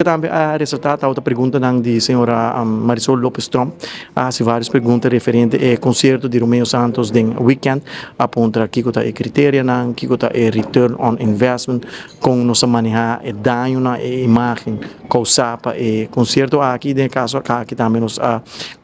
Também a resultado a outra pergunta de senhora Marisol Lopes Trump, se várias perguntas referentes ao concerto de Romeo Santos den weekend, aponta que está o critério não, que está o return on investment, com nossa manejar e dano na imagem causada para o concerto aqui, no caso aqui também nós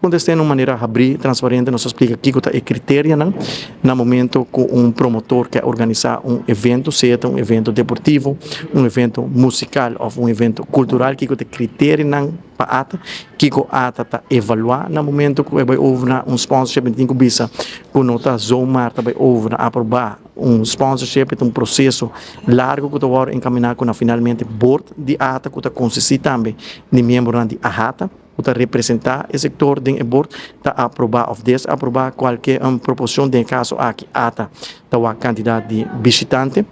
contestando de maneira abrir, transparente, nos explica que está o critério não, no momento com promotor que organizar evento, seja evento deportivo, evento musical ou evento cultural, que o critério não para ata que o ata está evaluar no momento que vai houve sponsorship tem que bisa com nota zomar também houve aprovar sponsorship é processo largo que está encaminhar com finalmente board de ata que está consistir também de membro de ata para representar o setor do board está aprovar ou desaprovar qualquer proporção de caso aqui ata está a quantidade de visitante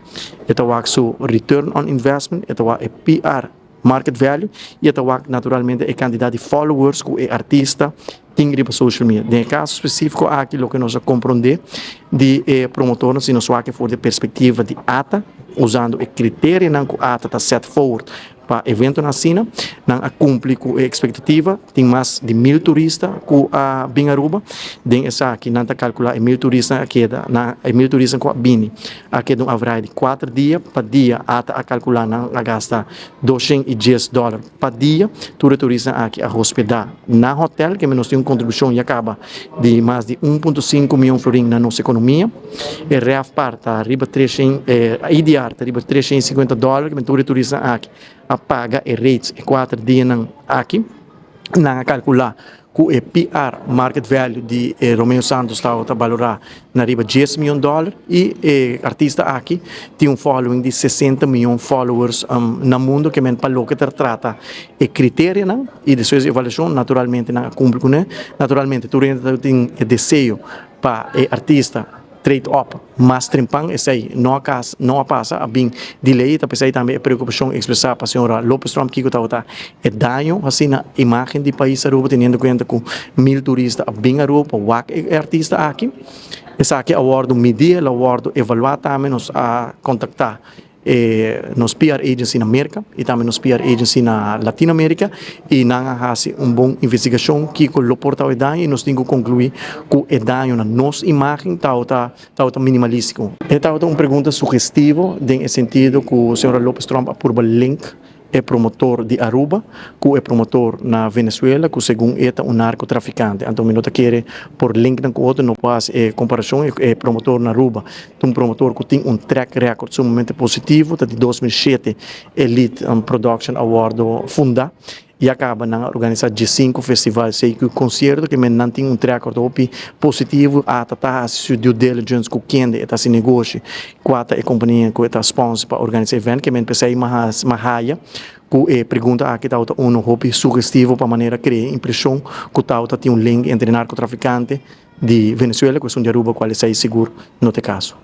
está a seu return on investment está a PR market value e até naturalmente a quantidade de followers que o artista tem para social media. No caso específico aquilo que nós compreender de promotor se nós que for de perspectiva de ata usando o critério que a ata está set forward para evento na China, não cumpre com a expectativa, tem mais de 1000 turistas com a Bingaruba, tem essa aqui não está calcular 1000 turistas aqui na 1000 turistas com a Bini, aqui dá uma de 4 dias para dia a calcular não a gastar $210 para dia, todo turista aqui a hospedar na hotel que menos tem uma contribuição e acaba de mais de 1,5 milhão florim na nossa economia, e reaf parte arriba 300 IDR arriba $350 que todo turista aqui a paga e rates e 4 dias aqui não calcular com o PR market value de Romeo Santos está a valorar na riba $10 milhões e artista aqui tem following de 60 milhões followers no mundo que men para que trata e critério não e de sua avaliação naturalmente não cumpre com naturalmente tu tem desejo para o artista trade up mas trimpang aí não passa a bem delay tá pensei também a preocupação expressar para a senhora Lopes Trump que está é dano assim na imagem do país Aruba tendo em conta com 1000 turistas bem Aruba o artista aqui essa aqui award media award evaluar também nos a contactar nos PR agency na América e também nos PR agency na Latinoamérica e nós fazemos boa investigação que o loporta o dano e nós temos que concluir que o dano na nossa imagem está minimalístico. Esta é uma pergunta sugestiva no sentido que o senhor Lopes Trump aprova link é promotor de Aruba, que é promotor na Venezuela, que segundo é narcotraficante. Então, eu quero por link com outro, não faz comparação, é promotor na Aruba. Um promotor que tem track record sumamente positivo, de 2007 Elite Production Award funda e acaba na organizar de 5 festivais, sei que o concerto que não tem track record positivo, a sua due diligence com quem está se negocia, quatro a companhia que está sponsor para organizar evento, que men pensei mais raia, que pergunta aqui está um hobby sugestivo para maneira criar impressão que está tem link entre narcotraficante de Venezuela, que é de Aruba, qual é seguro no teu caso.